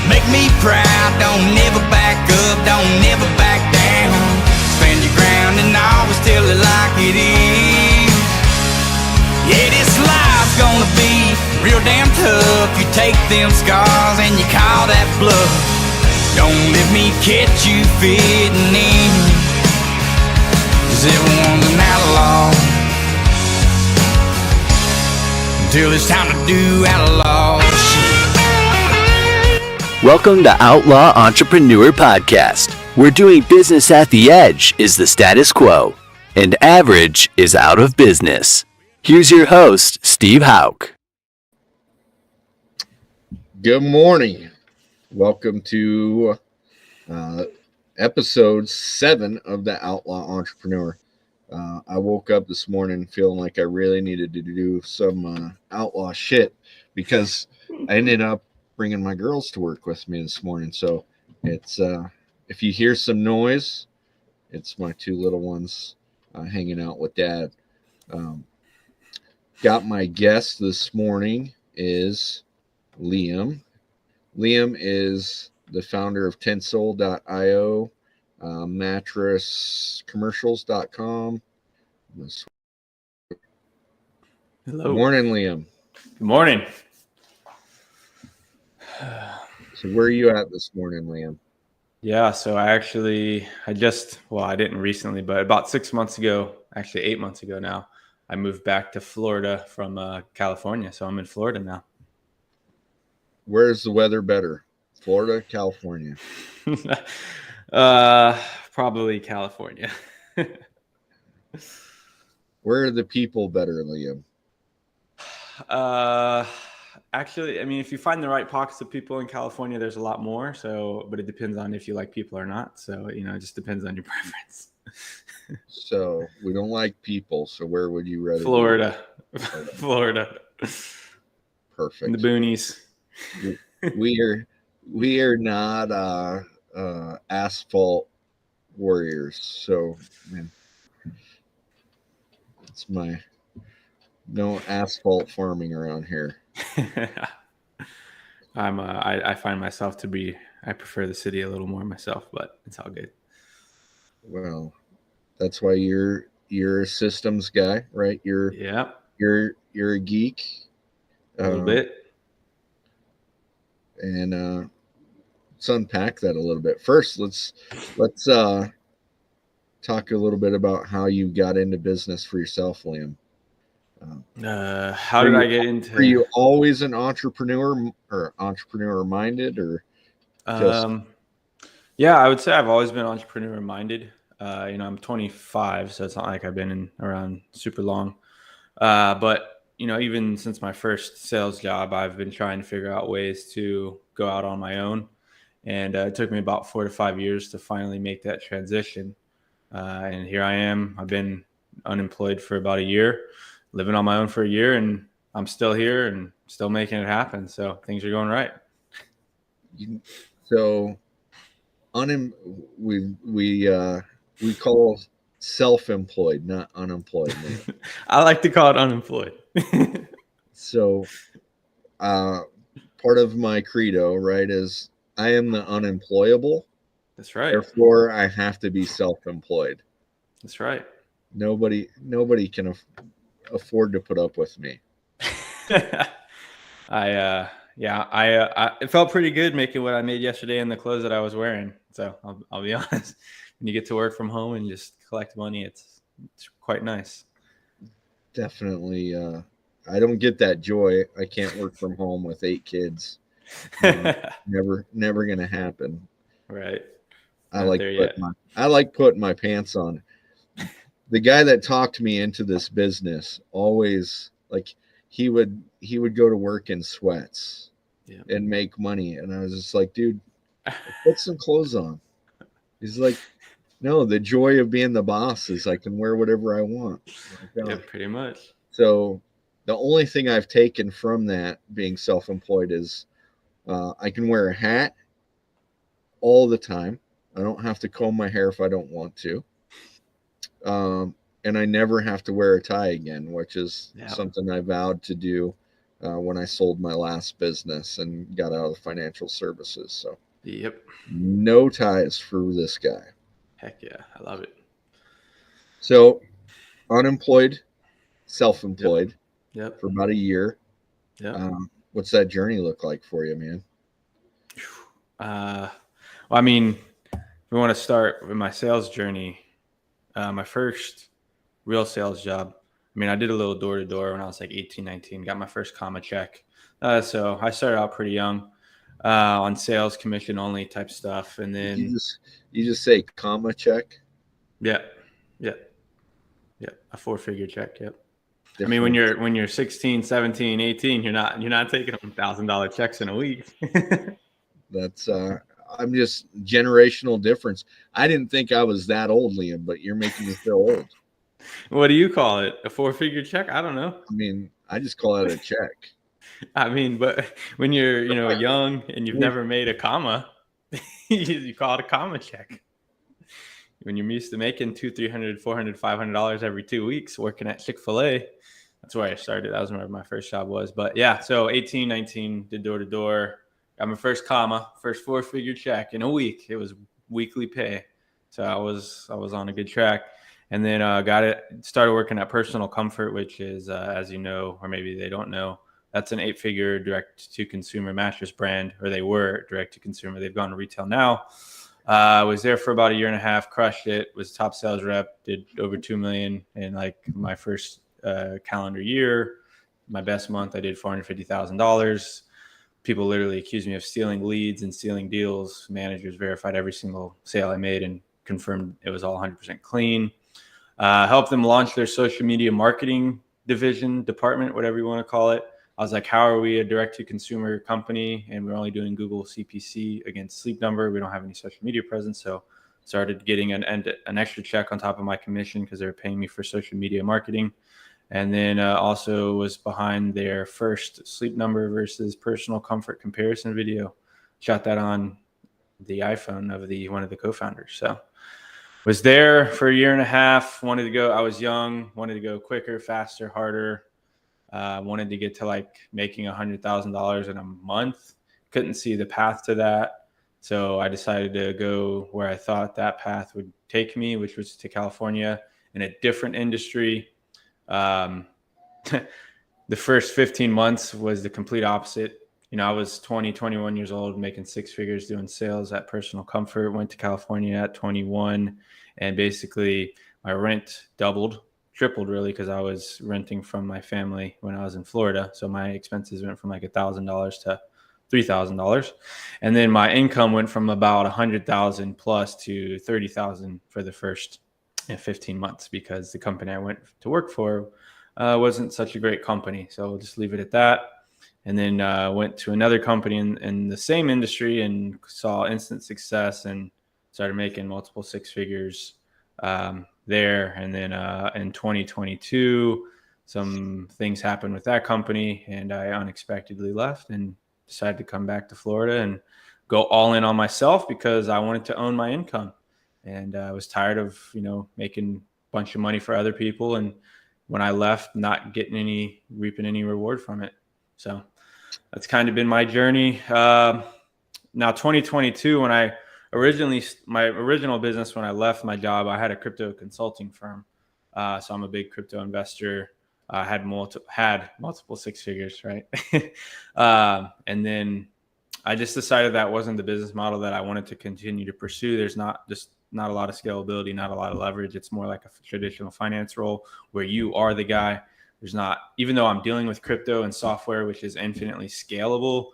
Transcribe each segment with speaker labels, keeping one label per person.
Speaker 1: Make me proud, don't never back up, don't never back down. Stand your ground and always tell it like it is. Yeah, this life's gonna be real damn tough. You take them scars and you call that bluff. Don't let me catch you fitting in, 'cause everyone's an outlaw until it's time to do outlaw shit.
Speaker 2: Welcome to Outlaw Entrepreneur Podcast, where doing business at the edge is the status quo and average is out of business. Here's your host, Steve Houk.
Speaker 3: Good morning. Welcome to episode 7 of the Outlaw Entrepreneur. I woke up this morning feeling like I really needed to do some outlaw shit because I ended up bringing my girls to work with me this morning. So it's if you hear some noise, it's my 2 little ones hanging out with Dad. Got my guest this morning is Liam. Liam is the founder of Tensel.io, mattresscommercials.com.
Speaker 4: Hello.
Speaker 3: Good morning, Liam.
Speaker 4: Good morning.
Speaker 3: So where are you at this morning, Liam?
Speaker 4: Yeah, so I didn't recently, but about 6 months ago, actually 8 months ago now, I moved back to Florida from California. So I'm in Florida now.
Speaker 3: Where's the weather better? Florida, California?
Speaker 4: Probably California.
Speaker 3: Where are the people better, Liam?
Speaker 4: Actually, I mean, if you find the right pockets of people in California, there's a lot more. So, but it depends on if you like people or not. So, it just depends on your preference.
Speaker 3: So we don't like people. So where would you rather?
Speaker 4: Florida. Florida.
Speaker 3: Perfect.
Speaker 4: In the boonies.
Speaker 3: We are not asphalt warriors. So, man, it's no asphalt farming around here.
Speaker 4: I find myself I prefer the city a little more myself, but it's all good.
Speaker 3: Well, that's why you're a systems guy, right? You're a geek.
Speaker 4: A little bit.
Speaker 3: And let's unpack that a little bit. First, let's talk a little bit about how you got into business for yourself, Liam.
Speaker 4: How did I get into?
Speaker 3: Were you always an entrepreneur or entrepreneur minded, or
Speaker 4: Yeah, I would say I've always been entrepreneur minded. I'm 25, so it's not like I've been around super long. But even since my first sales job, I've been trying to figure out ways to go out on my own, and it took me about 4 to 5 years to finally make that transition. And here I am. I've been unemployed for about a year, living on my own for a year, and I'm still here and still making it happen. So things are going right.
Speaker 3: So, we call self-employed, not unemployed.
Speaker 4: I like to call it unemployed.
Speaker 3: So, part of my credo, right, is I am the unemployable.
Speaker 4: That's right.
Speaker 3: Therefore, I have to be self-employed.
Speaker 4: That's right.
Speaker 3: Nobody can afford to put up with me.
Speaker 4: It felt pretty good making what I made yesterday in the clothes that I was wearing. So I'll be honest. When you get to work from home and just collect money, it's quite nice.
Speaker 3: Definitely. I don't get that joy. I can't work from home with 8 kids. Never going to happen.
Speaker 4: Right.
Speaker 3: I like putting my pants on. The guy that talked me into this business always, like, he would go to work in sweats and make money. And I was just like, dude, put some clothes on. He's like, no, the joy of being the boss is I can wear whatever I want.
Speaker 4: Yeah, pretty much.
Speaker 3: So the only thing I've taken from that being self-employed is I can wear a hat all the time. I don't have to comb my hair if I don't want to. And I never have to wear a tie again, which is something I vowed to do when I sold my last business and got out of financial services. So,
Speaker 4: Yep.
Speaker 3: no ties for this guy.
Speaker 4: Heck yeah. I love it.
Speaker 3: So, unemployed,
Speaker 4: Yep.
Speaker 3: self-employed
Speaker 4: Yep.
Speaker 3: for about a year.
Speaker 4: Yep.
Speaker 3: What's that journey look like for you, man?
Speaker 4: Well, I mean, if we want to start with my sales journey, my first real sales job, I mean, I did a little door to door when I was like 18, 19, got my first comma check. So I started out pretty young on sales commission only type stuff. And then,
Speaker 3: You just say comma check.
Speaker 4: yeah, yeah, yeah, a 4-figure check. Yep. I mean,
Speaker 3: Different.
Speaker 4: when you're 16, 17, 18, you're not taking $1,000 checks in a week.
Speaker 3: That's I'm just generational difference. I didn't think I was that old, Liam, but you're making me feel old.
Speaker 4: What do you call it? A 4-figure check? I don't know.
Speaker 3: I mean, I just call it a check.
Speaker 4: I mean, but when you're, young and you've never made a comma, you call it a comma check. When you're used to making $200, $300, $400, $500 every 2 weeks working at Chick-fil-A, that's where I started. That was where my first job was. But yeah, so 18, 19, did door to door. Got my first comma, first 4-figure check in a week. It was weekly pay. So I was on a good track. And then started working at Personal Comfort, which is, as you know, or maybe they don't know, that's an 8-figure direct-to-consumer mattress brand, or they were direct-to-consumer. They've gone to retail now. I was there for about a year and a half, crushed it, was top sales rep, did over 2 million in like my first calendar year. My best month, I did $450,000. People literally accused me of stealing leads and stealing deals. Managers verified every single sale I made and confirmed it was all 100% clean. Helped them launch their social media marketing department, whatever you want to call it. I was like, how are we a direct-to-consumer company and we're only doing Google CPC against Sleep Number? We don't have any social media presence. So started getting an extra check on top of my commission because they were paying me for social media marketing. And then also was behind their first Sleep Number versus Personal Comfort comparison video. Shot that on the iPhone of one of the co-founders. So was there for a year and a half. Wanted to go. I was young. Wanted to go quicker, faster, harder. Wanted to get to like making $100,000 in a month. Couldn't see the path to that. So I decided to go where I thought that path would take me, which was to California in a different industry. The first 15 months was the complete opposite. I was 20, 21 years old, making 6 figures doing sales at Personal Comfort, went to California at 21, and basically my rent tripled really, because I was renting from my family when I was in Florida. So my expenses went from like $1,000 to $3,000. And then my income went from about 100,000 plus to 30,000 for the first 15 months, because the company I went to work for wasn't such a great company. So we'll just leave it at that. And then went to another company in the same industry and saw instant success and started making multiple 6 figures there. And then in 2022, some things happened with that company and I unexpectedly left and decided to come back to Florida and go all in on myself because I wanted to own my income. And I was tired of, making a bunch of money for other people. And when I left, not reaping any reward from it. So that's kind of been my journey. Now 2022, when my original business, when I left my job, I had a crypto consulting firm. So I'm a big crypto investor. I had multiple 6 figures, right? And then I just decided that wasn't the business model that I wanted to continue to pursue. There's not a lot of scalability, not a lot of leverage. It's more like a traditional finance role where you are the guy. There's not, even though I'm dealing with crypto and software, which is infinitely scalable,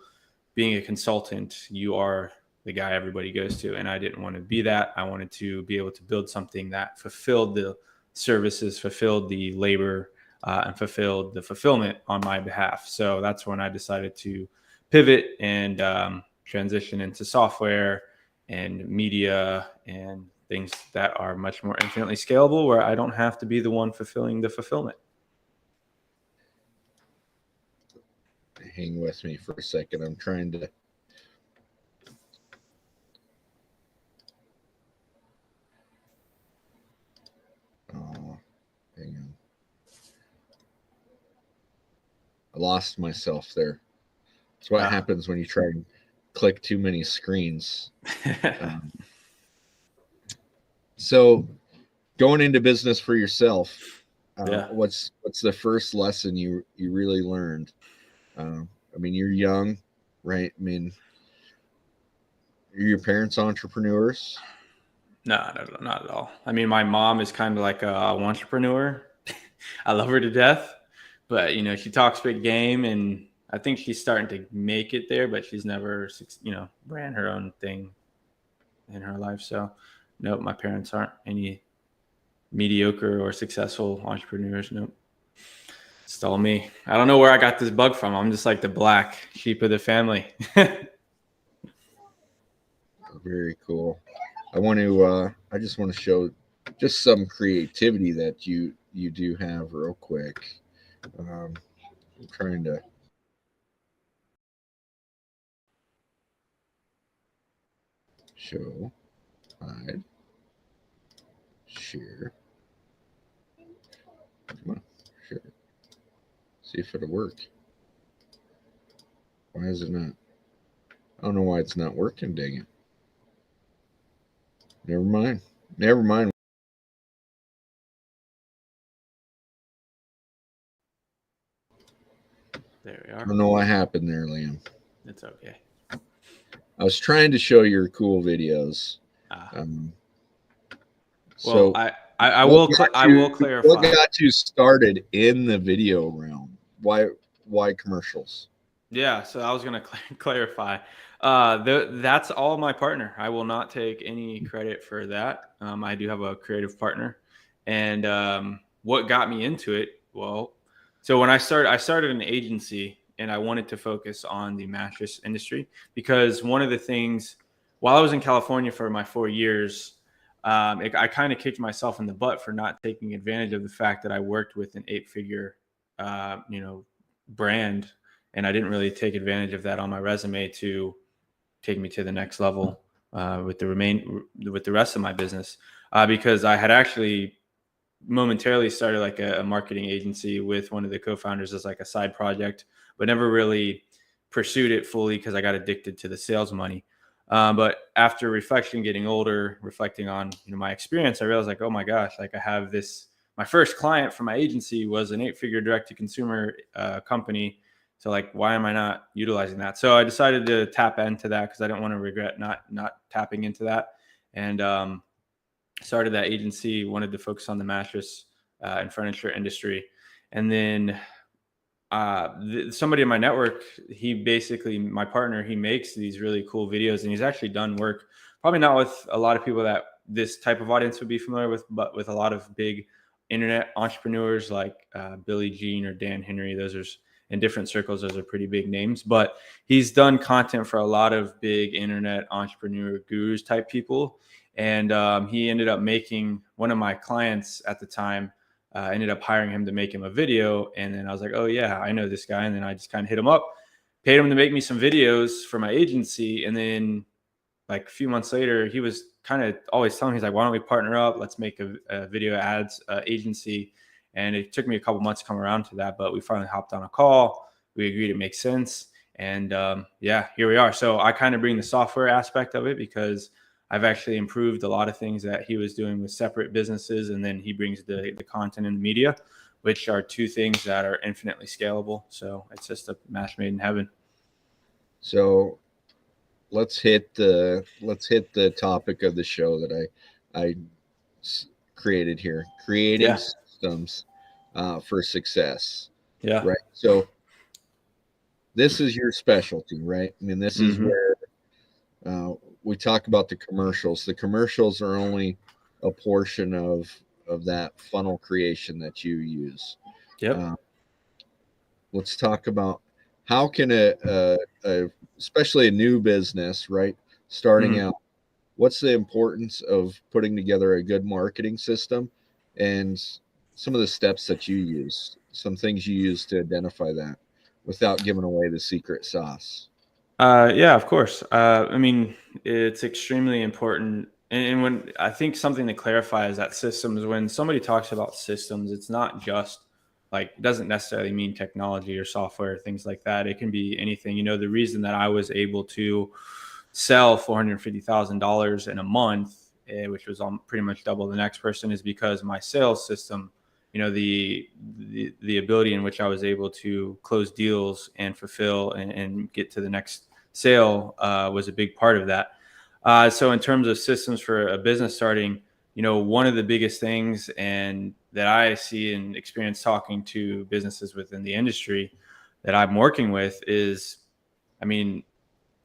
Speaker 4: being a consultant, you are the guy everybody goes to. And I didn't want to be that. I wanted to be able to build something that fulfilled the services, fulfilled the labor, and fulfilled the fulfillment on my behalf. So that's when I decided to pivot and transition into software and media and things that are much more infinitely scalable, where I don't have to be the one fulfilling the fulfillment.
Speaker 3: Hang with me for a second. I'm trying to. Oh, hang on. I lost myself there. That's what happens when you try and click too many screens. So going into business for yourself, what's the first lesson you really learned? I mean, you're young, right? I mean, are your parents entrepreneurs?
Speaker 4: No, not at all. I mean, my mom is kind of like a entrepreneur. I love her to death, but she talks big game, and I think she's starting to make it there, but she's never, ran her own thing in her life. So, nope, my parents aren't any mediocre or successful entrepreneurs. Nope. It's all me. I don't know where I got this bug from. I'm just like the black sheep of the family.
Speaker 3: Very cool. I just want to show just some creativity that you do have real quick. I'm trying to show, hide, share. Come on, share. See if it'll work. Why is it not? I don't know why it's not working, dang it. Never mind. Never mind.
Speaker 4: There we are.
Speaker 3: I don't know what happened there, Liam.
Speaker 4: It's okay.
Speaker 3: I was trying to show your cool videos.
Speaker 4: Well, I will clarify.
Speaker 3: What got you started in the video realm? Why commercials?
Speaker 4: Yeah, so I was going to clarify. That's all my partner. I will not take any credit for that. I do have a creative partner, and what got me into it? Well, so when I started an agency, and I wanted to focus on the mattress industry because one of the things, while I was in California for my 4 years, I kind of kicked myself in the butt for not taking advantage of the fact that I worked with an 8-figure, brand, and I didn't really take advantage of that on my resume to take me to the next level with the rest of my business, because I had actually momentarily started like a marketing agency with one of the co-founders as like a side project, but never really pursued it fully because I got addicted to the sales money. But after reflection, getting older, reflecting on my experience, I realized like, oh my gosh, like I have this. My first client for my agency was an 8-figure direct-to-consumer company. So like, why am I not utilizing that? So I decided to tap into that because I didn't want to regret not tapping into that, and started that agency. Wanted to focus on the mattress and furniture industry, and then somebody in my network, my partner, he makes these really cool videos, and he's actually done work, probably not with a lot of people that this type of audience would be familiar with, but with a lot of big internet entrepreneurs like Billy Jean or Dan Henry. Those are in different circles. Those are pretty big names, but he's done content for a lot of big internet entrepreneur gurus type people. And he ended up making one of my clients at the time, ended up hiring him to make him a video. And then I was like, oh yeah, I know this guy. And then I just kind of hit him up, paid him to make me some videos for my agency. And then like a few months later, he was kind of always telling me, he's like, why don't we partner up? Let's make a video ads agency. And it took me a couple months to come around to that, but we finally hopped on a call. We agreed it makes sense. And yeah, here we are. So I kind of bring the software aspect of it because I've actually improved a lot of things that he was doing with separate businesses. And then he brings the content and the media, which are two things that are infinitely scalable. So it's just a match made in heaven.
Speaker 3: So let's hit the topic of the show that I created here, creating systems for success.
Speaker 4: Yeah.
Speaker 3: Right. So this is your specialty, right? I mean, this is where we talk about the commercials. The commercials are only a portion of that funnel creation that you use.
Speaker 4: Yep.
Speaker 3: Let's talk about how can especially a new business, right, starting out, what's the importance of putting together a good marketing system and some of the steps that you use, some things you use to identify that without giving away the secret sauce?
Speaker 4: Yeah, of course. I mean, it's extremely important. And when I think something to clarify is that systems, when somebody talks about systems, it's not just Like, it doesn't necessarily mean technology or software, things like that. It can be anything. The reason that I was able to sell $450,000 in a month, which was pretty much double the next person, is because my sales system, the ability in which I was able to close deals and fulfill and get to the next sale was a big part of that. So in terms of systems for a business starting, one of the biggest things and that I see and experience talking to businesses within the industry that I'm working with is,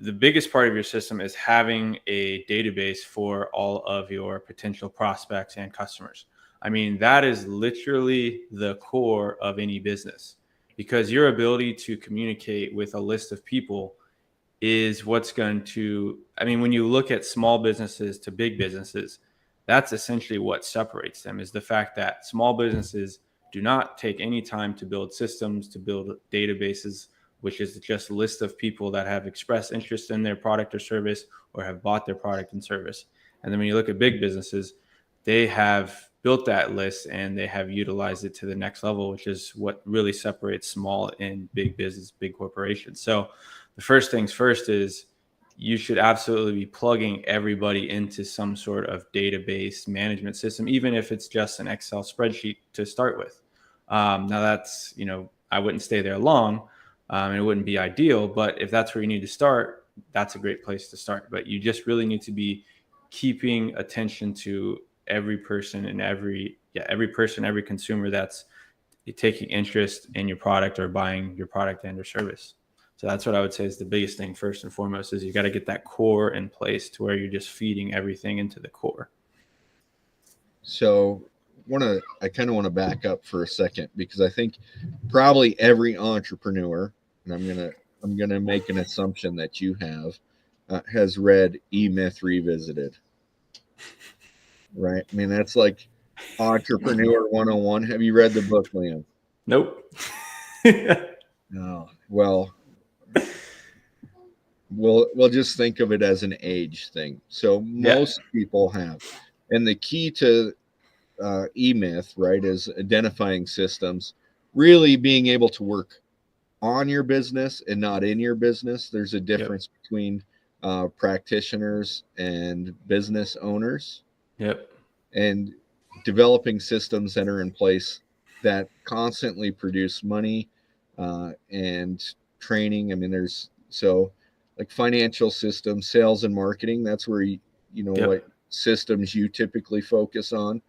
Speaker 4: the biggest part of your system is having a database for all of your potential prospects and customers. That is literally the core of any business, because your ability to communicate with a list of people is what's going to, when you look at small businesses to big businesses, that's essentially what separates them, is the fact that small businesses do not take any time to build systems, to build databases, which is just a list of people that have expressed interest in their product or service or have bought their product and service. And then when you look at big businesses, they have built that list and they have utilized it to the next level, which is what really separates small and big business, big corporations. So the first things first is you should absolutely be plugging everybody into some sort of database management system, even if it's just an Excel spreadsheet to start with. Now that's, I wouldn't stay there long. And it wouldn't be ideal, but if that's where you need to start, that's a great place to start. But you just really need to be keeping attention to every person and every consumer that's taking interest in your product or buying your product and or service. So that's what I would say is the biggest thing first and foremost, is you got to get that core in place to where you're just feeding everything into the core.
Speaker 3: So I kind of want to back up for a second, because I think probably every entrepreneur, and I'm gonna make an assumption that you have, has read E-Myth Revisited, right? That's like Entrepreneur 101. Have you read the book, Liam?
Speaker 4: Nope.
Speaker 3: No. Well, we'll just think of it as an age thing. So most people have, and the key to E-Myth, right, is identifying systems, really being able to work on your business and not in your business. There's a difference between practitioners and business owners. And developing systems that are in place that constantly produce money and training. There's like financial systems, sales and marketing. That's where what systems you typically focus on.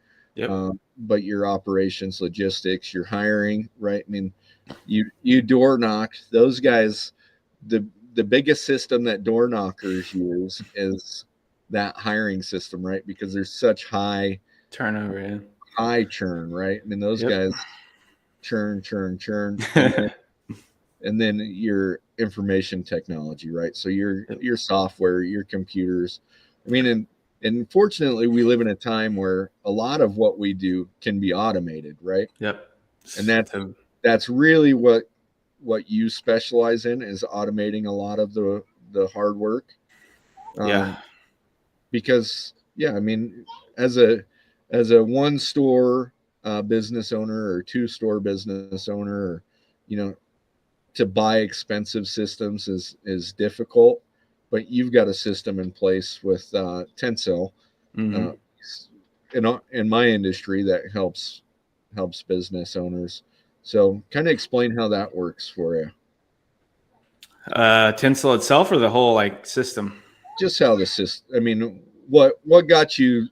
Speaker 3: But your operations, logistics, your hiring, right? You door knock. Those guys, the biggest system that door knockers use is that hiring system, right? Because there's such high
Speaker 4: turnover,
Speaker 3: high churn, right? Those guys churn, and then your information technology, right? So your software, your computers. And fortunately, we live in a time where a lot of what we do can be automated, right? And that's really what you specialize in, is automating a lot of the hard work. Because as a one store business owner or two store business owner, or to buy expensive systems is difficult. But you've got a system in place with Tensel, in my industry, that helps business owners. So kind of explain how that works for you.
Speaker 4: Tensel itself, or the whole system?
Speaker 3: Just how the system. What got you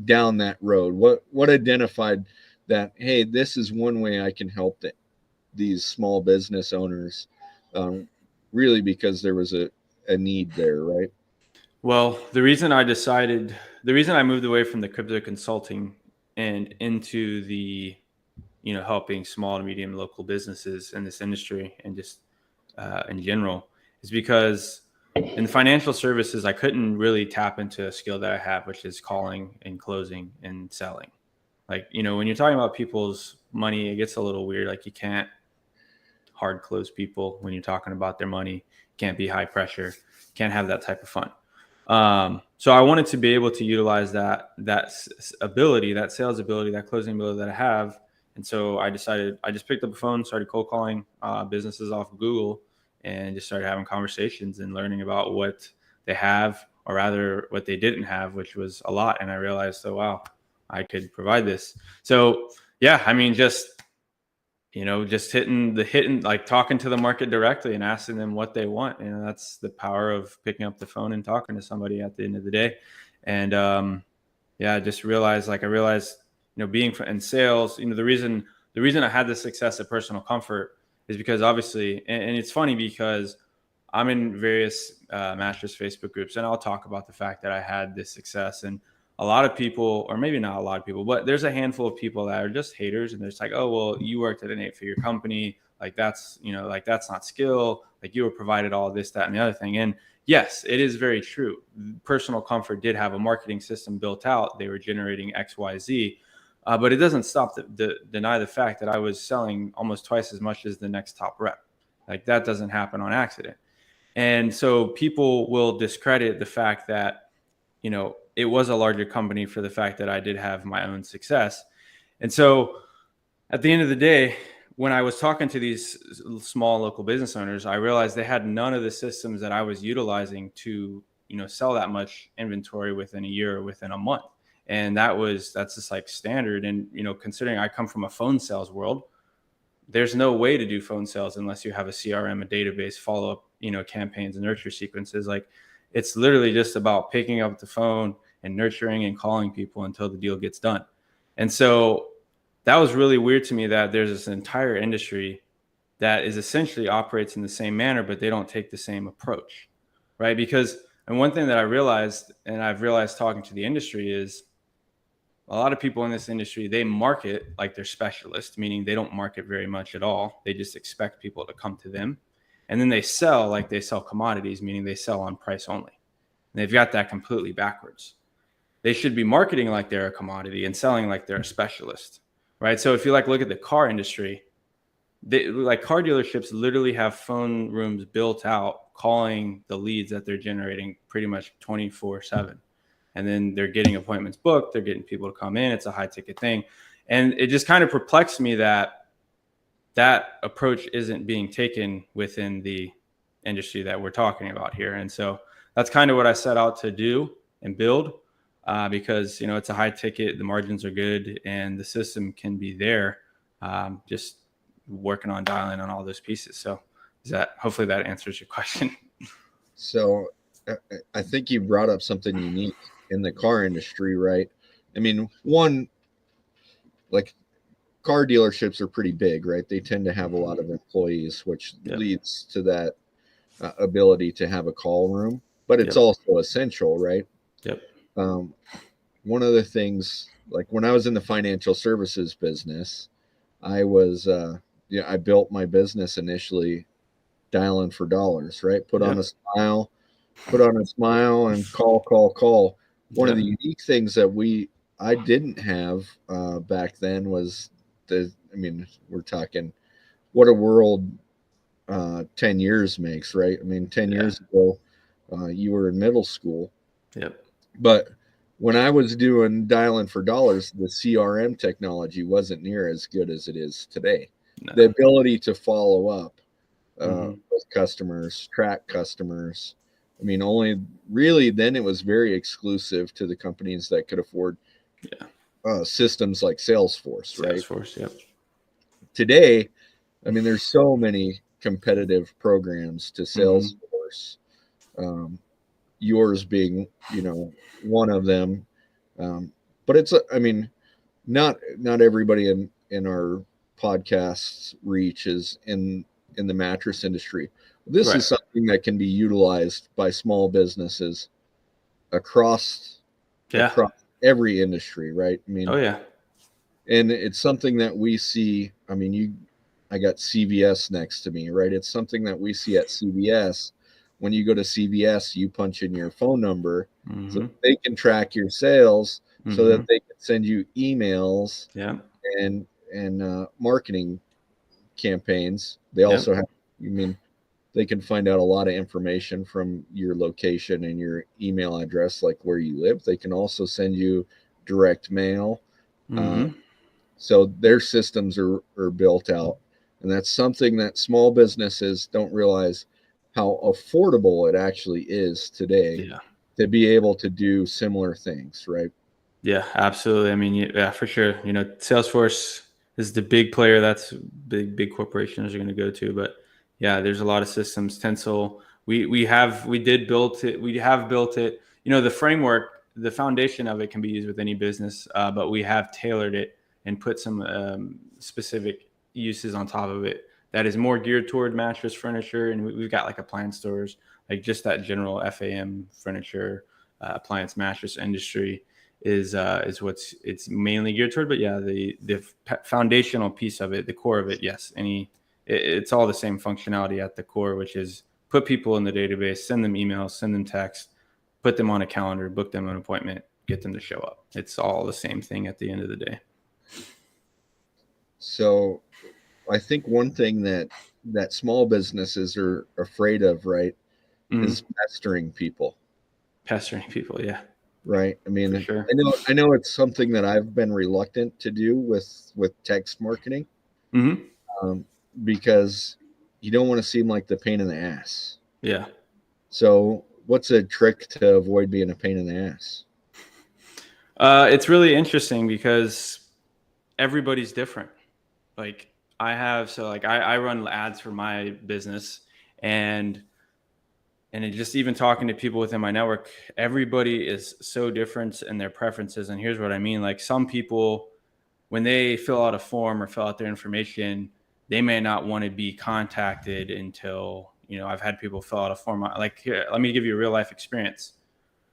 Speaker 3: down that road? What identified that, hey, this is one way I can help these small business owners, really because there was a need there, right?
Speaker 4: Well, the reason I moved away from the crypto consulting and into the, helping small to medium local businesses in this industry and just in general, is because in financial services, I couldn't really tap into a skill that I have, which is calling and closing and selling. When you're talking about people's money, it gets a little weird. You can't hard close people when you're talking about their money. Can't be high pressure. Can't have that type of fun. So I wanted to be able to utilize that ability, that sales ability, that closing ability that I have And so I decided, I just picked up the phone, started cold calling businesses off of Google, and just started having conversations and learning about what they have, or rather what they didn't have, which was a lot. And I realized, oh, wow, I could provide this. So yeah, I mean, just hitting, like talking to the market directly and asking them what they want. That's the power of picking up the phone and talking to somebody at the end of the day. And I just realized, being in sales, the reason I had the success at Personal Comfort is because obviously, and it's funny because I'm in various mattress Facebook groups, and I'll talk about the fact that I had this success. And a lot of people, or maybe not a lot of people, but there's a handful of people that are just haters, and they're just like, oh, well, you worked at an 8-figure company. Like that's not skill. Like you were provided all this, that, and the other thing. And yes, it is very true. Personal Comfort did have a marketing system built out. They were generating X, Y, Z. But it doesn't deny the fact that I was selling almost twice as much as the next top rep. Like that doesn't happen on accident. And so people will discredit the fact that, it was a larger company for the fact that I did have my own success. And so at the end of the day, when I was talking to these small local business owners, I realized they had none of the systems that I was utilizing to, sell that much inventory within a year or within a month. And that's just like standard. And, considering I come from a phone sales world, there's no way to do phone sales unless you have a CRM, a database, follow up, campaigns and nurture sequences. Like it's literally just about picking up the phone and nurturing and calling people until the deal gets done. And so that was really weird to me that there's this entire industry that is essentially operates in the same manner, but they don't take the same approach, right? And one thing that I realized, and I've realized talking to the industry, is a lot of people in this industry, they market like they're specialists, meaning they don't market very much at all. They just expect people to come to them. And then they sell like they sell commodities, meaning they sell on price only. And they've got that completely backwards. They should be marketing like they're a commodity and selling like they're a specialist, right? So if you look at the car industry, car dealerships literally have phone rooms built out calling the leads that they're generating pretty much 24/7. And then they're getting appointments booked. They're getting people to come in. It's a high ticket thing. And it just kind of perplexed me that approach isn't being taken within the industry that we're talking about here. And so that's kind of what I set out to do and build because, it's a high ticket, the margins are good, and the system can be there. Just working on dialing on all those pieces. So hopefully that answers your question.
Speaker 3: So I think you brought up something unique in the car industry, right? I mean, car dealerships are pretty big, right? They tend to have a lot of employees, which leads to that ability to have a call room, but it's also essential, right?
Speaker 4: Yep.
Speaker 3: One of the things, like when I was in the financial services business, I built my business initially dialing for dollars, right? Put on a smile and call. One of the unique things that I didn't have back then was we're talking what a world 10 years makes, right? I mean, 10 years ago, you were in middle school.
Speaker 4: Yep.
Speaker 3: But when I was doing dialing for dollars, the CRM technology wasn't near as good as it is today. No. The ability to follow up with customers, track customers. I mean, only really then it was very exclusive to the companies that could afford systems like Salesforce, right?
Speaker 4: Salesforce, yep.
Speaker 3: Today, I mean, there's so many competitive programs to Salesforce. Yours being, one of them. But it's, not everybody in our podcast's reach is in the mattress industry. This is something that can be utilized by small businesses across every industry, right? I mean, and it's something that we see. I got CVS next to me, right? It's something that we see at CVS. When you go to CVS, you punch in your phone number so that they can track your sales, so that they can send you emails and marketing campaigns. They also have, they can find out a lot of information from your location and your email address, like where you live. They can also send you direct mail. So their systems are built out. And that's something that small businesses don't realize how affordable it actually is today
Speaker 4: Yeah.
Speaker 3: to be able to do similar things, right?
Speaker 4: Yeah, absolutely. I mean, yeah, for sure. You know, Salesforce is the big player. That's big corporations are going to go to. But yeah, there's a lot of systems. Tensel, we have built it. We have built it. You know, the framework, the foundation of it can be used with any business, but we have tailored it and put some specific uses on top of it that is more geared toward mattress furniture. And we've got like appliance stores, like just that general FAM furniture, appliance mattress industry is what's it's mainly geared toward. But yeah, the foundational piece of it, the core of it, yes, it's all the same functionality at the core, which is put people in the database, send them emails, send them texts, put them on a calendar, book them an appointment, get them to show up. It's all the same thing at the end of the day.
Speaker 3: So I think one thing that small businesses are afraid of, right, is pestering people.
Speaker 4: Pestering people, yeah.
Speaker 3: Right. I mean,
Speaker 4: for sure.
Speaker 3: I know it's something that I've been reluctant to do with text marketing, because you don't want to seem like the pain in the ass.
Speaker 4: Yeah.
Speaker 3: So what's a trick to avoid being a pain in the ass?
Speaker 4: It's really interesting because everybody's different. Like I run ads for my business, and just even talking to people within my network, everybody is so different in their preferences. And here's what I mean. Like some people, when they fill out a form or fill out their information, they may not want to be contacted until, I've had people fill out a form. Like, here, let me give you a real life experience.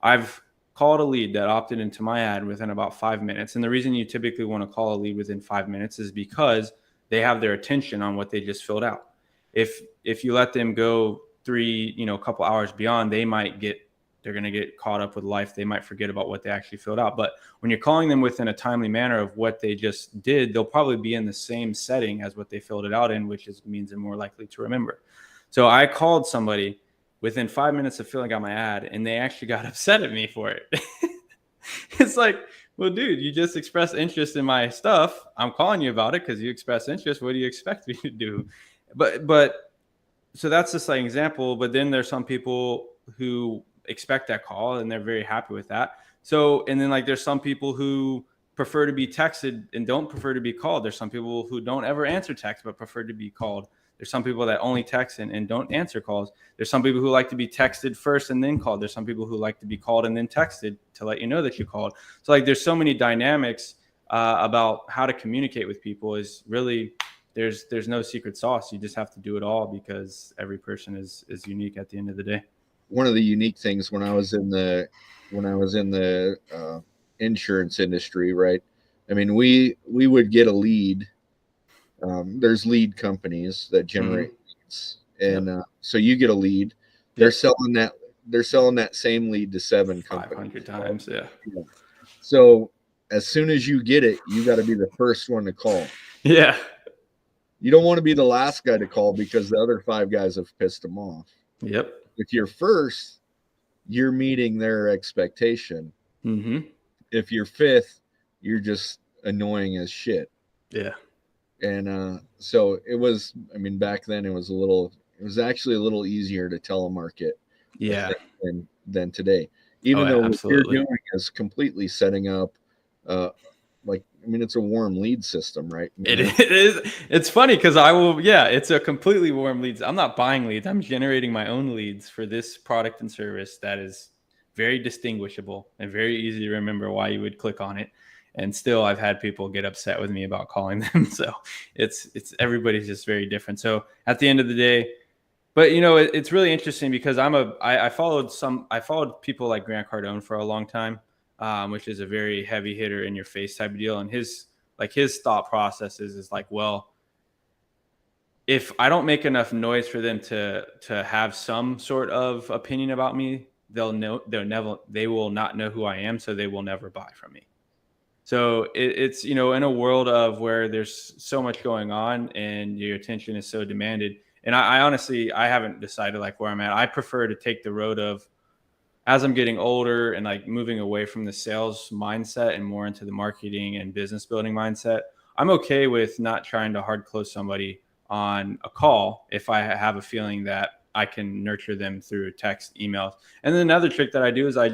Speaker 4: I've called a lead that opted into my ad within about 5 minutes. And the reason you typically want to call a lead within 5 minutes is because they have their attention on what they just filled out. If you let them go a couple hours beyond, they're going to get caught up with life. They might forget about what they actually filled out. But when you're calling them within a timely manner of what they just did, they'll probably be in the same setting as what they filled it out in, which means they're more likely to remember. So I called somebody within 5 minutes of filling out my ad, and they actually got upset at me for it. It's like, well, dude, you just expressed interest in my stuff. I'm calling you about it because you expressed interest. What do you expect me to do? But so that's just like an example. But then there's some people who expect that call and they're very happy with that. So, and then like there's some people who prefer to be texted and don't prefer to be called. There's some people who don't ever answer text but prefer to be called. There's some people that only text and don't answer calls. There's some people who like to be texted first and then called. There's some people who like to be called and then texted to let you know that you called. So like there's so many dynamics about how to communicate with people. Is really there's no secret sauce. You just have to do it all because every person is unique at the end of the day.
Speaker 3: One of the unique things when I was in the insurance industry, right? I mean, we would get a lead. There's lead companies that generate leads, and so you get a lead. They're selling that same lead to 7 companies
Speaker 4: 500 times. Yeah.
Speaker 3: So as soon as you get it, you got to be the first one to call.
Speaker 4: Yeah.
Speaker 3: You don't want to be the last guy to call because the other 5 guys have pissed them off.
Speaker 4: Yep.
Speaker 3: If you're first, you're meeting their expectation. If you're 5th, you're just annoying as shit.
Speaker 4: Yeah.
Speaker 3: And so it was, I mean, back then it was actually a little easier to telemarket than today. Even though what you're doing is completely setting up, it's a warm lead system, right?
Speaker 4: It is. It's funny because it's a completely warm leads. I'm not buying leads. I'm generating my own leads for this product and service that is very distinguishable and very easy to remember why you would click on it. And still, I've had people get upset with me about calling them. So it's everybody's just very different. So at the end of the day, but it's really interesting because I followed people like Grant Cardone for a long time, which is a very heavy hitter in your face type of deal. And his thought process is like, well, if I don't make enough noise for them to have some sort of opinion about me, they will not know who I am. So they will never buy from me. So it's, in a world of where there's so much going on and your attention is so demanded. And I honestly, I haven't decided like where I'm at. I prefer to take the road of, as I'm getting older and like moving away from the sales mindset and more into the marketing and business building mindset, I'm okay with not trying to hard close somebody on a call if I have a feeling that I can nurture them through text, emails. And then another trick that I do is I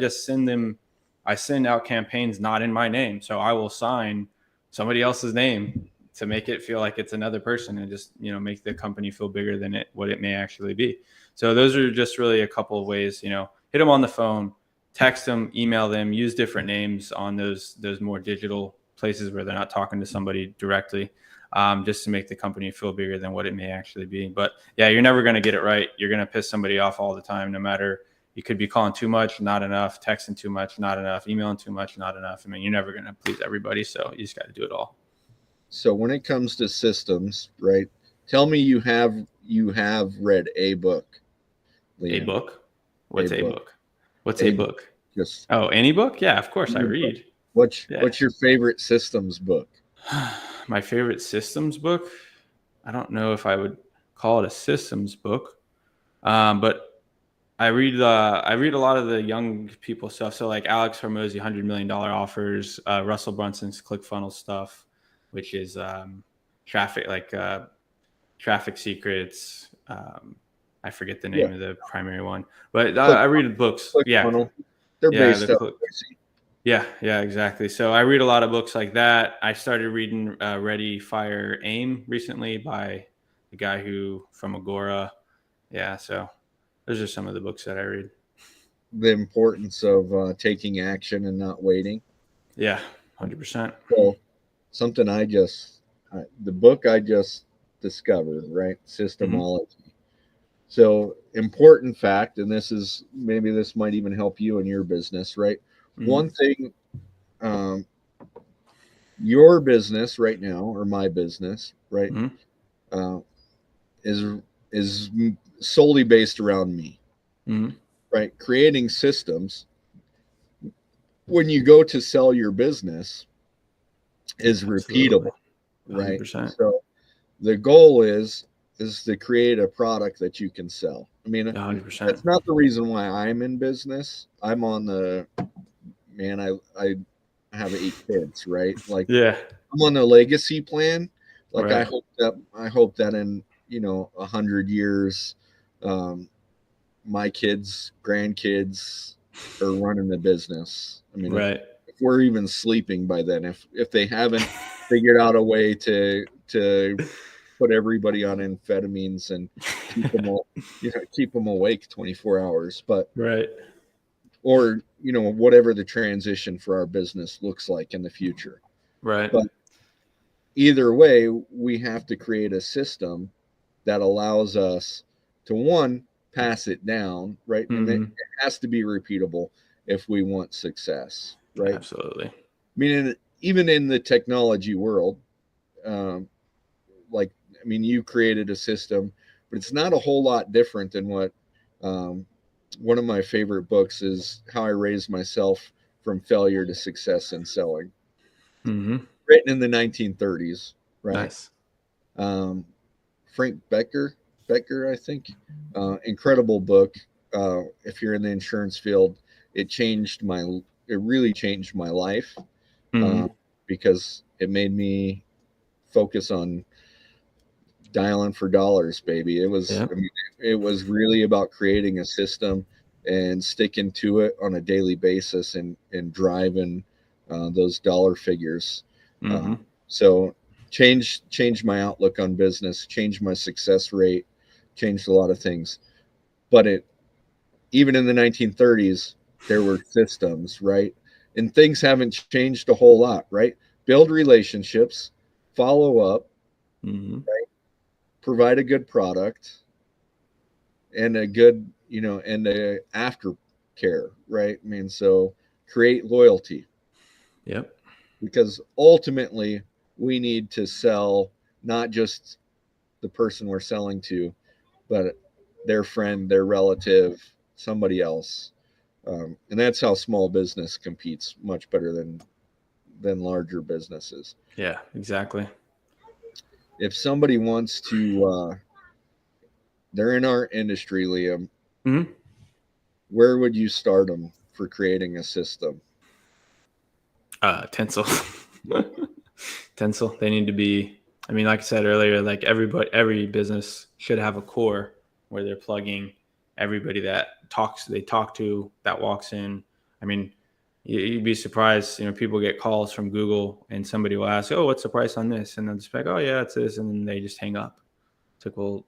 Speaker 4: send out campaigns not in my name. So I will sign somebody else's name to make it feel like it's another person and just, make the company feel bigger than what it may actually be. So those are just really a couple of ways, hit them on the phone, text them, email them, use different names on those more digital places where they're not talking to somebody directly, just to make the company feel bigger than what it may actually be. But yeah, you're never going to get it right. You're going to piss somebody off all the time, no matter. You could be calling too much, not enough, texting too much, not enough, emailing too much, not enough. I mean, you're never going to please everybody. So you just got to do it all.
Speaker 3: So when it comes to systems, right? Tell me you have read a book.
Speaker 4: Liam. A book? What's a book? What's a book?
Speaker 3: Just
Speaker 4: any book? Yeah, of course I read.
Speaker 3: What's your favorite systems book?
Speaker 4: My favorite systems book? I don't know if I would call it a systems book, but I read a lot of the young people stuff. So like Alex Hormozi, $100 Million Offers, Russell Brunson's ClickFunnels stuff, which is traffic secrets. I forget the name of the primary one, but I read books.
Speaker 3: ClickFunnels. They're based up.
Speaker 4: Yeah, exactly. So I read a lot of books like that. I started reading Ready, Fire, Aim recently by the guy from Agora. Yeah, so those are some of the books that I read.
Speaker 3: The importance of taking action and not waiting.
Speaker 4: Yeah, 100%.
Speaker 3: So something the book I just discovered, right? Systemology. Mm-hmm. So important fact, and this might even help you in your business, right? Mm-hmm. One thing, your business right now, or my business, right, mm-hmm. Is solely based around me, mm-hmm. right? Creating systems. When you go to sell your business, is repeatable, right? 100%. So the goal is to create a product that you can sell. I mean, 100%. That's not the reason why I'm in business. I'm on I have 8 kids, right? Like, yeah, I'm on the legacy plan. Like, right. I hope that in 100 years, my kids, grandkids are running the business. I mean, right. If we're even sleeping by then, if they haven't figured out a way to put everybody on amphetamines and keep them awake 24 hours, but right. Or, whatever the transition for our business looks like in the future. Right. But either way, we have to create a system that allows us to, one, pass it down, right? Mm-hmm. And it has to be repeatable if we want success, right? Absolutely. Even in the technology world, you created a system, but it's not a whole lot different than what one of my favorite books is How I Raised Myself from Failure to Success in Selling. Mm-hmm. Written in the 1930s, right? Nice. Frank Becker, I think. Incredible book. If you're in the insurance field, it really changed my life, because it made me focus on dialing for dollars, baby. It was really about creating a system and sticking to it on a daily basis and driving those dollar figures. Mm-hmm. So changed my outlook on business, changed my success rate, changed a lot of things. But even in the 1930s, there were systems, right? And things haven't changed a whole lot, right? Build relationships, follow up, mm-hmm. right? Provide a good product and a good, and a aftercare, right? So create loyalty. Yep. Because ultimately we need to sell not just the person we're selling to, but their friend, their relative, somebody else. And that's how small business competes much better than larger businesses.
Speaker 4: Yeah, exactly.
Speaker 3: If somebody wants to, they're in our industry, Liam, mm-hmm. where would you start them for creating a system?
Speaker 4: Tensel. Tensel. They need to be, I mean, like I said earlier, like every business should have a core where they're plugging everybody that they talk to, that walks in. I mean, you'd be surprised, people get calls from Google and somebody will ask, oh, what's the price on this? And they'll just be like, oh yeah, it's this. And then they just hang up. It's like, well,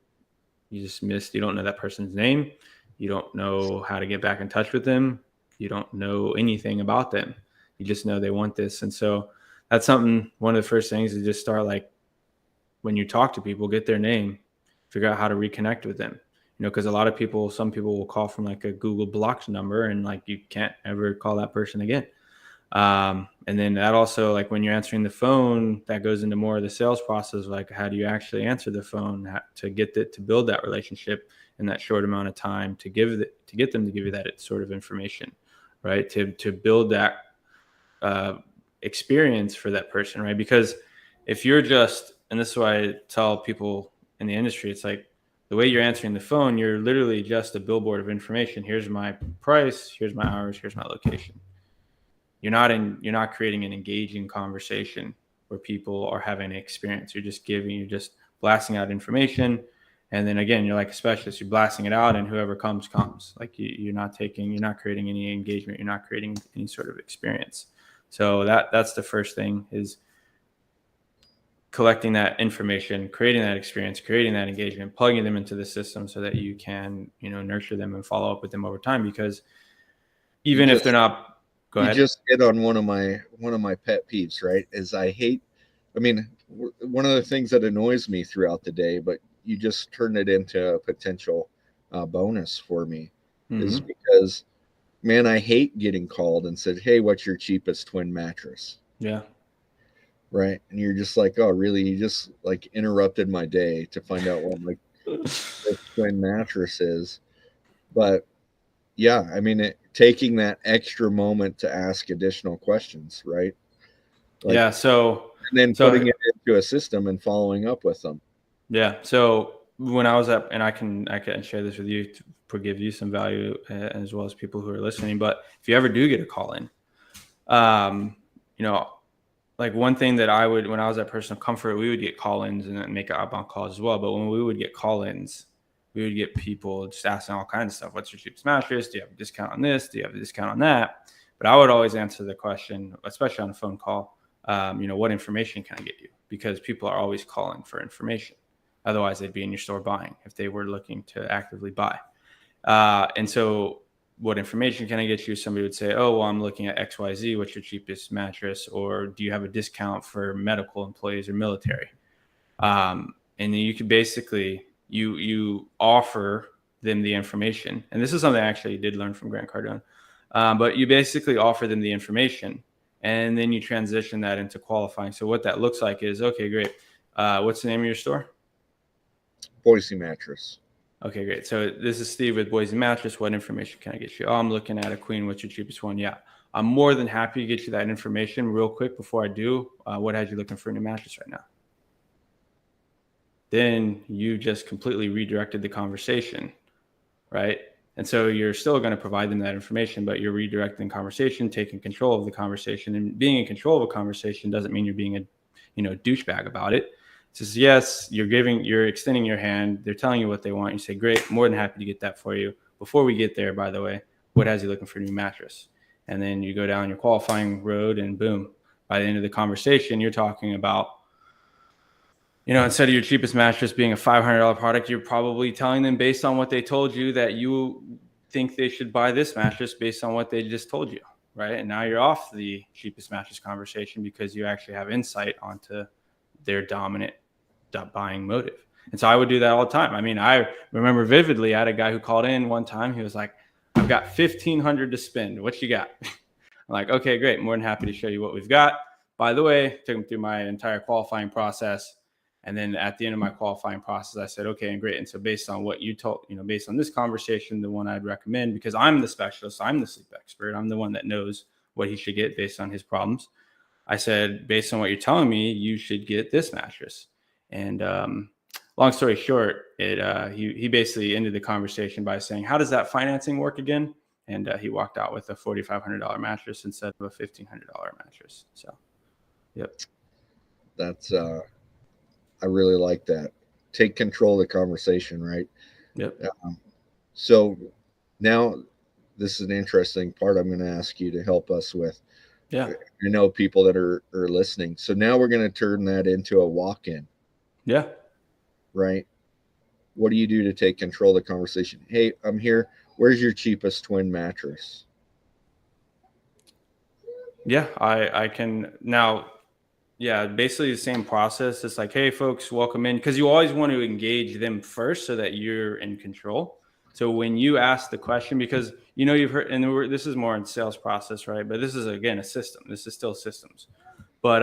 Speaker 4: you just missed, you don't know that person's name. You don't know how to get back in touch with them. You don't know anything about them. You just know they want this. And so that's something, one of the first things is just start, like, when you talk to people, get their name, figure out how to reconnect with them. Because some people will call from like a Google blocked number and like you can't ever call that person again. And then that also, like when you're answering the phone, that goes into more of the sales process. Like, how do you actually answer the phone to build that relationship in that short amount of time, to get them to give you that sort of information, right? To build that experience for that person, right? Because if you're just, and this is why I tell people in the industry, it's like the way you're answering the phone, you're literally just a billboard of information. Here's my price, here's my hours, here's my location. You're not creating an engaging conversation where people are having an experience. You're just blasting out information. And then again, you're like a specialist, you're blasting it out and whoever comes. Like you're not creating any engagement. You're not creating any sort of experience. So that's the first thing, is collecting that information, creating that experience, creating that engagement, plugging them into the system so that you can, nurture them and follow up with them over time. Because even if they're not, go ahead.
Speaker 3: You just hit on one of my pet peeves, right? One of the things that annoys me throughout the day, but you just turned it into a potential bonus for me, is because, man, I hate getting called and said, hey, what's your cheapest twin mattress?
Speaker 4: Yeah.
Speaker 3: Right. And you're just like, oh, really? You just like interrupted my day to find out what my twin mattress is. But yeah, taking that extra moment to ask additional questions, right?
Speaker 4: And then
Speaker 3: putting it into a system and following up with them.
Speaker 4: Yeah. So when I was up, and I can share this with you to give you some value as well as people who are listening. But if you ever do get a call in, like one thing that when I was at Personal Comfort, we would get call-ins and then make outbound calls as well. But when we would get call-ins, we would get people just asking all kinds of stuff. What's your cheapest mattress? Do you have a discount on this? Do you have a discount on that? But I would always answer the question, especially on a phone call, what information can I get you? Because people are always calling for information. Otherwise, they'd be in your store buying if they were looking to actively buy. And so what information can I get you? Somebody would say, oh, well, I'm looking at XYZ. What's your cheapest mattress? Or do you have a discount for medical employees or military? And then you could basically, you offer them the information. And this is something I actually did learn from Grant Cardone. But you basically offer them the information and then you transition that into qualifying. So what that looks like is, okay, great. What's the name of your store?
Speaker 3: Boise Mattress.
Speaker 4: Okay, great. So this is Steve with Boise Mattress. What information can I get you? Oh, I'm looking at a queen. What's your cheapest one? Yeah. I'm more than happy to get you that information real quick. Before I do, what has you looking for a new mattress right now? Then you just completely redirected the conversation, right? And so you're still going to provide them that information, but you're redirecting conversation, taking control of the conversation. And being in control of a conversation doesn't mean you're being a douchebag about it. It says, yes, you're extending your hand. They're telling you what they want. You say, great, more than happy to get that for you. Before we get there, by the way, what has you looking for a new mattress? And then you go down your qualifying road and boom, by the end of the conversation, you're talking about, instead of your cheapest mattress being a $500 product, you're probably telling them based on what they told you that you think they should buy this mattress based on what they just told you, right? And now you're off the cheapest mattress conversation because you actually have insight onto their dominant buying motive. And so I would do that all the time. I remember vividly, I had a guy who called in one time. He was like, I've got $1,500 to spend. What you got? I'm like, okay, great. More than happy to show you what we've got. By the way, took him through my entire qualifying process. And then at the end of my qualifying process, I said, okay, and great. And so based on what you told, based on this conversation, the one I'd recommend, because I'm the specialist, I'm the sleep expert, I'm the one that knows what he should get based on his problems. I said, based on what you're telling me, you should get this mattress. And long story short, he basically ended the conversation by saying, how does that financing work again? And he walked out with a $4,500 mattress instead of a $1,500 mattress. So, yep.
Speaker 3: That's I really like that. Take control of the conversation, right?
Speaker 4: Yep.
Speaker 3: So now this is an interesting part I'm going to ask you to help us with.
Speaker 4: Yeah.
Speaker 3: I know people that are listening. So now we're going to turn that into a walk-in.
Speaker 4: Yeah.
Speaker 3: Right? What do you do to take control of the conversation? Hey, I'm here. Where's your cheapest twin mattress?
Speaker 4: Yeah, I can now. Yeah, basically the same process. It's like, hey, folks, welcome in, because you always want to engage them first so that you're in control. So when you ask the question, because you've heard, and this is more in sales process, right? But this is again a system. This is still systems. But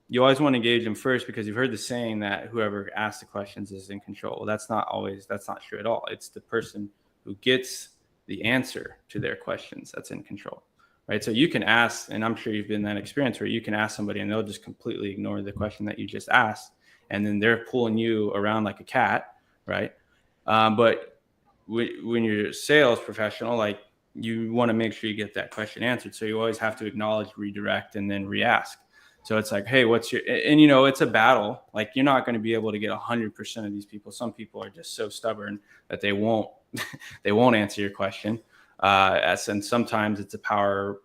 Speaker 4: you always want to engage them first because you've heard the saying that whoever asks the questions is in control. Well, that's not true at all. It's the person who gets the answer to their questions that's in control. Right. So you can ask, and I'm sure you've been in that experience where you can ask somebody and they'll just completely ignore the question that you just asked. And then they're pulling you around like a cat. Right. But when you're a sales professional, like you want to make sure you get that question answered. So you always have to acknowledge, redirect, and then re-ask. So it's like, hey, what's your, and it's a battle. Like you're not going to be able to get 100% of these people. Some people are just so stubborn that they won't answer your question. And sometimes it's a power.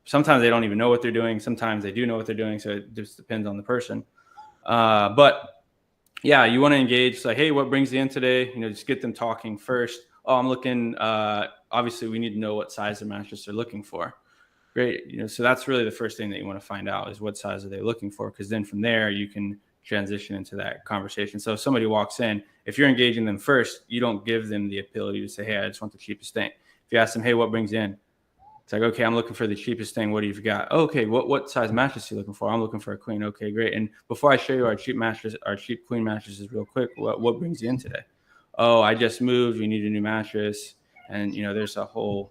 Speaker 4: Sometimes they don't even know what they're doing. Sometimes they do know what they're doing. So it just depends on the person. But yeah, you want to engage. Like, hey, what brings you in today? Just get them talking first. Oh, I'm looking. Obviously, we need to know what size of mattress they're looking for. Great. So that's really the first thing that you want to find out is what size are they looking for? Because then from there, you can transition into that conversation. So if somebody walks in, if you're engaging them first, you don't give them the ability to say, hey, I just want the cheapest thing. If you ask them, hey, what brings you in? It's like, okay, I'm looking for the cheapest thing. What do you got? Oh, okay, what size mattress are you looking for? I'm looking for a queen. Okay, great. And before I show you our cheap queen mattresses real quick, what brings you in today? Oh, I just moved. We need a new mattress. And, there's a whole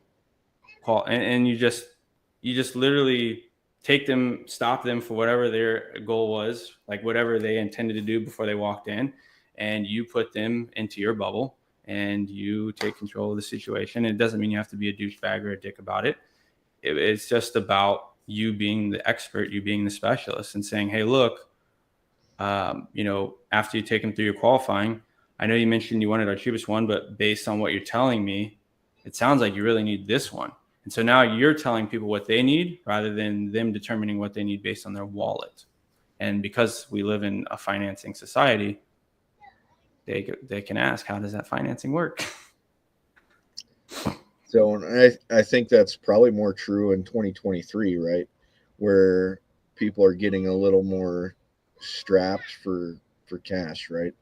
Speaker 4: call. And you just literally stop them for whatever their goal was, like whatever they intended to do before they walked in. And you put them into your bubble. And you take control of the situation. It doesn't mean you have to be a douchebag or a dick about it. It's just about you being the expert, you being the specialist, and saying, hey, look, after you take them through your qualifying, I know you mentioned you wanted our cheapest one, but based on what you're telling me, it sounds like you really need this one. And so now you're telling people what they need rather than them determining what they need based on their wallet. And because we live in a financing society, they can ask, how does that financing work?
Speaker 3: So I think that's probably more true in 2023, right? Where people are getting a little more strapped for cash, right?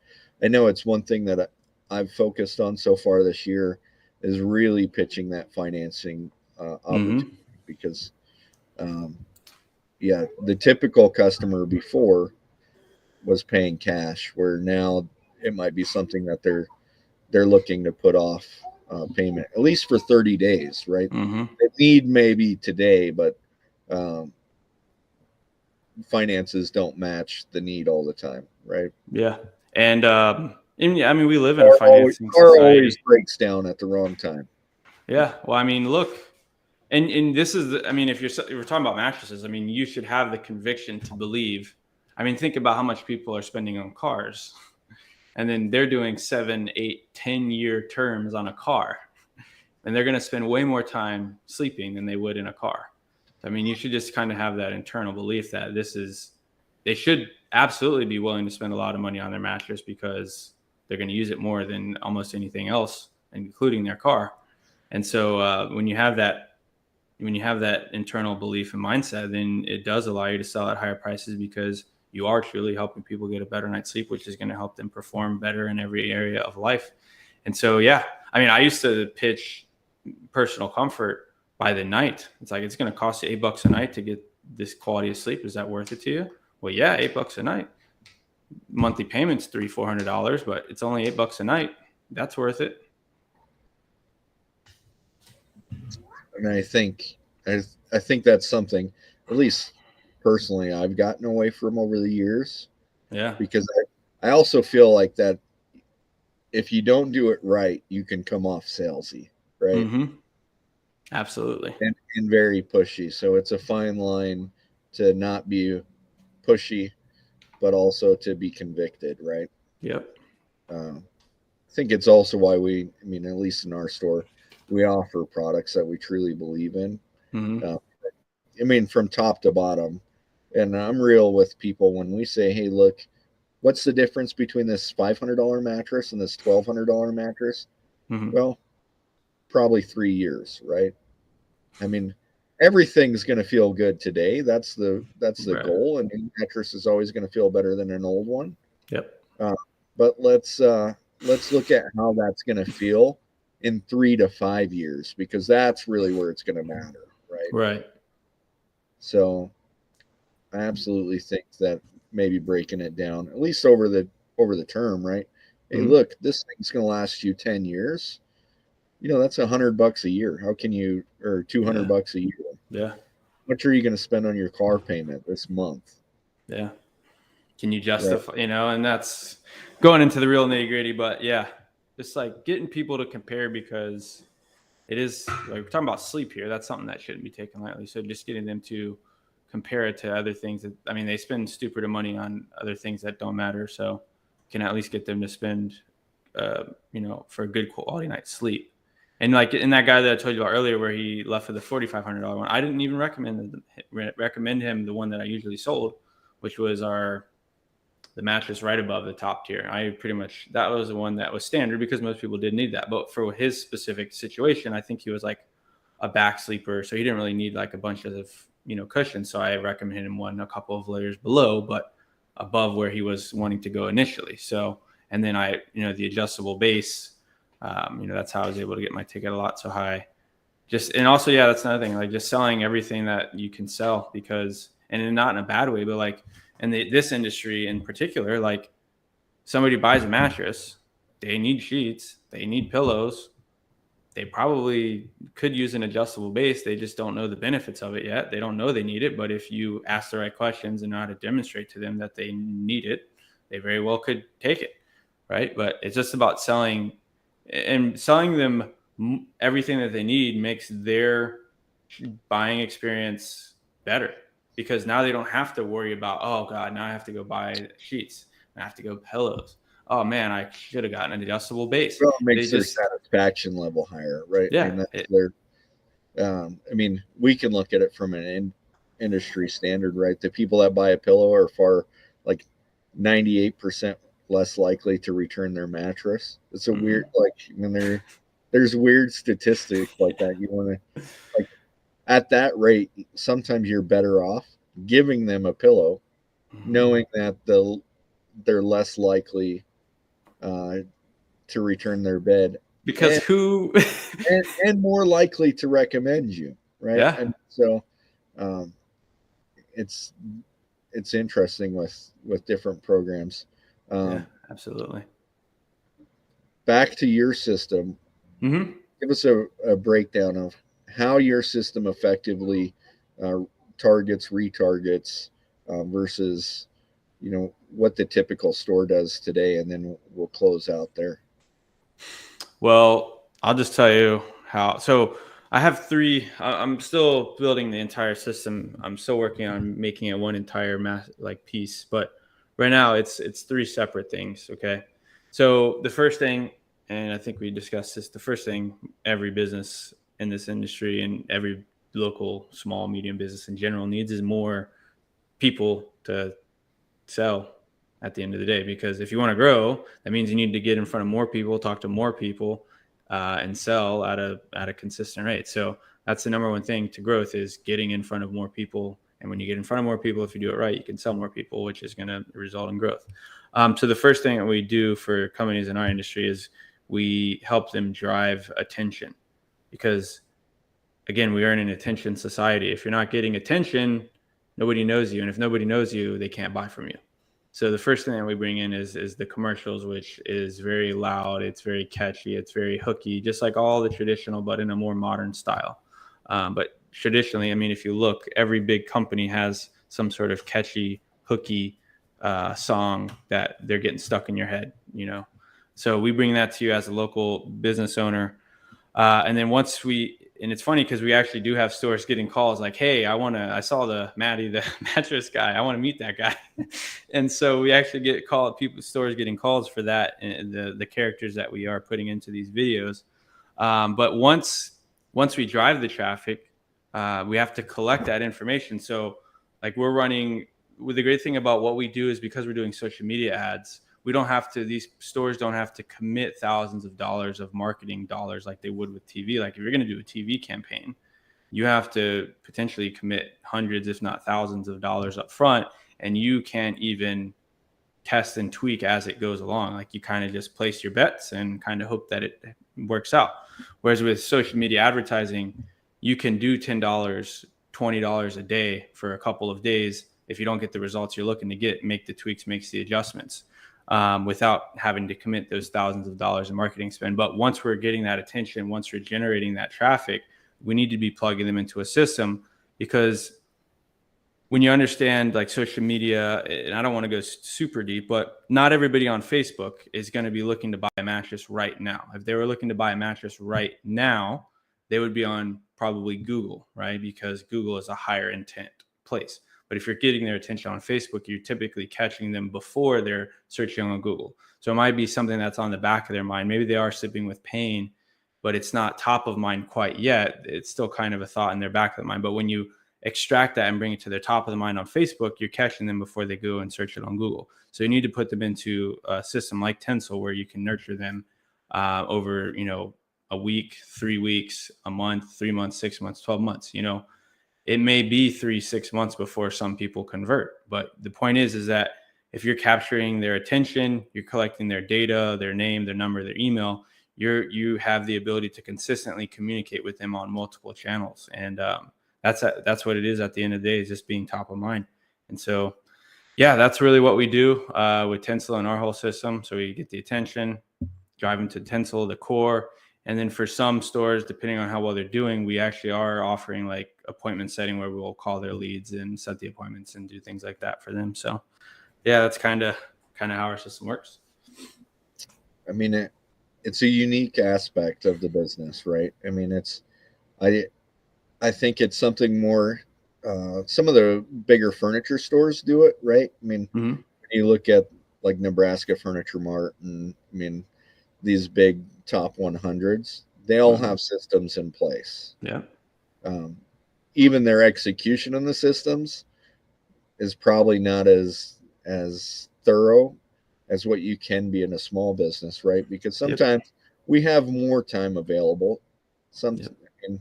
Speaker 3: I know it's one thing that I've focused on so far this year is really pitching that financing opportunity because, the typical customer before was paying cash, where now it might be something that they're looking to put off payment at least for 30 days, right? They need maybe today, but finances don't match the need all the time, right?
Speaker 4: Yeah. And we live in a financing
Speaker 3: car
Speaker 4: society.
Speaker 3: Always breaks down at the wrong time.
Speaker 4: Yeah. Well, look, and this is, if you're talking about mattresses, you should have the conviction to believe. Think about how much people are spending on cars, and then they're doing 7, 8, 10-year terms on a car, and they're going to spend way more time sleeping than they would in a car. You should just kind of have that internal belief that they should absolutely be willing to spend a lot of money on their mattress because they're going to use it more than almost anything else, including their car. And so when you have that internal belief and mindset, then it does allow you to sell at higher prices because you are truly helping people get a better night's sleep, which is going to help them perform better in every area of life. And so, yeah, I used to pitch personal comfort by the night. It's like, it's going to cost you $8 a night to get this quality of sleep. Is that worth it to you? Well, yeah, $8 a night. Monthly payments $300-$400, but it's only $8 a night. That's worth it.
Speaker 3: And I think that's something, at least personally, I've gotten away from over the years.
Speaker 4: Yeah.
Speaker 3: Because I also feel like that if you don't do it right, you can come off salesy, right?
Speaker 4: Absolutely.
Speaker 3: And very pushy. So it's a fine line to not be pushy, but also to be convicted, right?
Speaker 4: Yep.
Speaker 3: I think it's also why at least in our store, we offer products that we truly believe in. From top to bottom. And I'm real with people when we say, hey, look, what's the difference between this $500 mattress and this $1,200 mattress? Well, probably 3 years, right? Everything's going to feel good today. That's the
Speaker 4: Right.
Speaker 3: goal. And a mattress is always going to feel better than an old one.
Speaker 4: Yep.
Speaker 3: But let's look at how that's going to feel in 3 to 5 years, because that's really where it's going to matter, right?
Speaker 4: Right.
Speaker 3: So I absolutely think that maybe breaking it down, at least over the term, right? Hey, look, this thing's going to last you 10 years. That's $100 a year. How can you, or $200 a year?
Speaker 4: Yeah.
Speaker 3: How much are you going to spend on your car payment this month?
Speaker 4: Yeah. Can you justify, and that's going into the real nitty gritty, but yeah, just like getting people to compare, because it is like we're talking about sleep here. That's something that shouldn't be taken lightly. So just getting them to compare it to other things they spend stupid money on other things that don't matter. So can at least get them to spend, for a good quality night's sleep. And like in that guy that I told you about earlier, where he left for the $4,500 one, I didn't even recommend him the one that I usually sold, which was the mattress right above the top tier. That was the one that was standard because most people didn't need that. But for his specific situation, I think he was like a back sleeper. So he didn't really need like a bunch of, cushions. So I recommended him one a couple of layers below, but above where he was wanting to go initially. So, and then the adjustable base, that's how I was able to get my ticket a lot so high. And also, that's another thing, like just selling everything that you can sell, because, and not in a bad way, but like, and this industry in particular, like somebody buys a mattress, they need sheets, they need pillows, they probably could use an adjustable base. They just don't know the benefits of it yet. They don't know they need it. But if you ask the right questions and know how to demonstrate to them that they need it, they very well could take it, right? But it's just about selling them everything that they need makes their buying experience better, because now they don't have to worry about, oh God, now I have to go buy sheets. I have to go pillows. Oh man, I should have gotten an adjustable base.
Speaker 3: Well, it makes their satisfaction level higher, right?
Speaker 4: Yeah.
Speaker 3: We can look at it from an industry standard, right? The people that buy a pillow are far, like 98% less likely to return their mattress. It's a weird, there's weird statistics like that. You want to, like, at that rate, sometimes you're better off giving them a pillow, knowing that they're less likely to return their bed,
Speaker 4: because
Speaker 3: and more likely to recommend you, right?
Speaker 4: Yeah.
Speaker 3: And so it's interesting with different programs.
Speaker 4: Yeah, absolutely.
Speaker 3: Back to your system. Give us a breakdown of how your system effectively targets, retargets versus what the typical store does today, and then we'll close out there.
Speaker 4: Well, I'll just tell you how. So I have three. I'm still building the entire system. I'm still working on making it one entire piece, but right now it's three separate things. Okay. So the first thing, and I think we discussed this, the first thing every business in this industry and every local small, medium business in general needs is more people to sell at the end of the day. Because if you want to grow, that means you need to get in front of more people, talk to more people, and sell at a consistent rate. So that's the number one thing to growth, is getting in front of more people. And when you get in front of more people, if you do it right, you can sell more people, which is going to result in growth. So the first thing that we do for companies in our industry is we help them drive attention, because again, we are in an attention society. If you're not getting attention, nobody knows you. And if nobody knows you, they can't buy from you. So the first thing that we bring in is the commercials, which is very loud. It's very catchy. It's very hooky, just like all the traditional, but in a more modern style. But traditionally, if you look, every big company has some sort of catchy, hooky song that they're getting stuck in your head, So we bring that to you as a local business owner. And then once it's funny because we actually do have stores getting calls like, hey, I saw the Matty, the mattress guy. I want to meet that guy. And so we actually get stores getting calls for that, and the characters that we are putting into these videos. But once we drive the traffic, we have to collect that information. So like the great thing about what we do is because we're doing social media ads, these stores don't have to commit thousands of dollars of marketing dollars like they would with TV. Like if you're going to do a TV campaign, you have to potentially commit hundreds, if not thousands of dollars up front. And you can't even test and tweak as it goes along. Like you kind of just place your bets and kind of hope that it works out. Whereas with social media advertising, you can do $10, $20 a day for a couple of days. If you don't get the results you're looking to get, make the tweaks, make the adjustments, without having to commit those thousands of dollars in marketing spend. But once we're getting that attention, once we're generating that traffic, we need to be plugging them into a system, because when you understand like social media, and I don't want to go super deep, but not everybody on Facebook is going to be looking to buy a mattress right now. If they were looking to buy a mattress right now, they would be on probably Google, right? Because Google is a higher intent place. But if you're getting their attention on Facebook, you're typically catching them before they're searching on Google. So it might be something that's on the back of their mind. Maybe they are sleeping with pain, but it's not top of mind quite yet. It's still kind of a thought in their back of the mind. But when you extract that and bring it to their top of the mind on Facebook, you're catching them before they go and search it on Google. So you need to put them into a system like Tensel, where you can nurture them over, a week, 3 weeks, a month, 3 months, 6 months, 12 months. It may be 3-6 months before some people convert. But the point is that if you're capturing their attention, you're collecting their data, their name, their number, their email, you have the ability to consistently communicate with them on multiple channels. And that's what it is at the end of the day, is just being top of mind. And so, yeah, that's really what we do with Tensel and our whole system. So we get the attention, drive them to Tensel, the core. And then for some stores, depending on how well they're doing, we actually are offering like appointment setting, where we'll call their leads and set the appointments and do things like that for them. So yeah, that's kind of how our system works.
Speaker 3: I mean, it's a unique aspect of the business, right? I mean, I think it's something more, some of the bigger furniture stores do it, right? I mean, when you look at like Nebraska Furniture Mart, and I mean, these big top 100s, they all have systems in place.
Speaker 4: Yeah.
Speaker 3: Even their execution on the systems is probably not as thorough as what you can be in a small business, right? Because sometimes we have more time available. And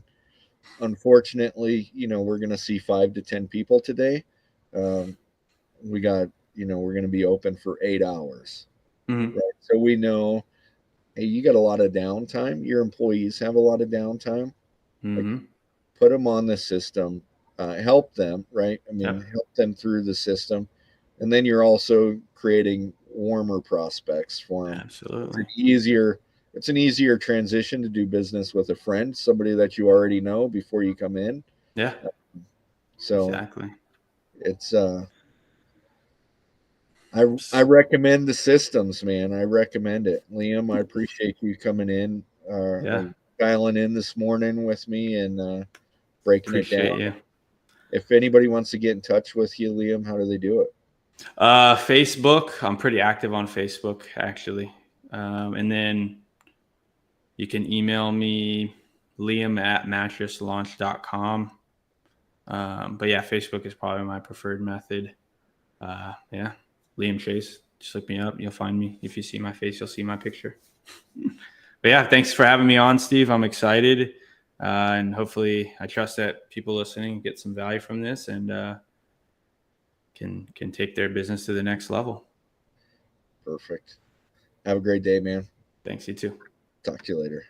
Speaker 3: unfortunately, we're going to see 5 to 10 people today. We're going to be open for 8 hours. Right? So we know, hey, you got a lot of downtime. Your employees have a lot of downtime. Like, put them on the system, help them, right? I mean, help them through the system. And then you're also creating warmer prospects for them.
Speaker 4: Absolutely.
Speaker 3: It's an easier transition to do business with a friend, somebody that you already know before you come in.
Speaker 4: Yeah.
Speaker 3: So
Speaker 4: exactly.
Speaker 3: It's I recommend the systems, man. I recommend it. Liam, I appreciate you coming in, dialing in this morning with me and breaking it down.
Speaker 4: You.
Speaker 3: If anybody wants to get in touch with you, Liam, how do they do it?
Speaker 4: Facebook. I'm pretty active on Facebook, actually. And then you can email me, liam@mattresslaunch.com. But yeah, Facebook is probably my preferred method. Liam Chase. Just look me up. You'll find me. If you see my face, you'll see my picture. But yeah, thanks for having me on, Steve. I'm excited. And hopefully I trust that people listening get some value from this and can take their business to the next level.
Speaker 3: Perfect. Have a great day, man.
Speaker 4: Thanks, you too.
Speaker 3: Talk to you later.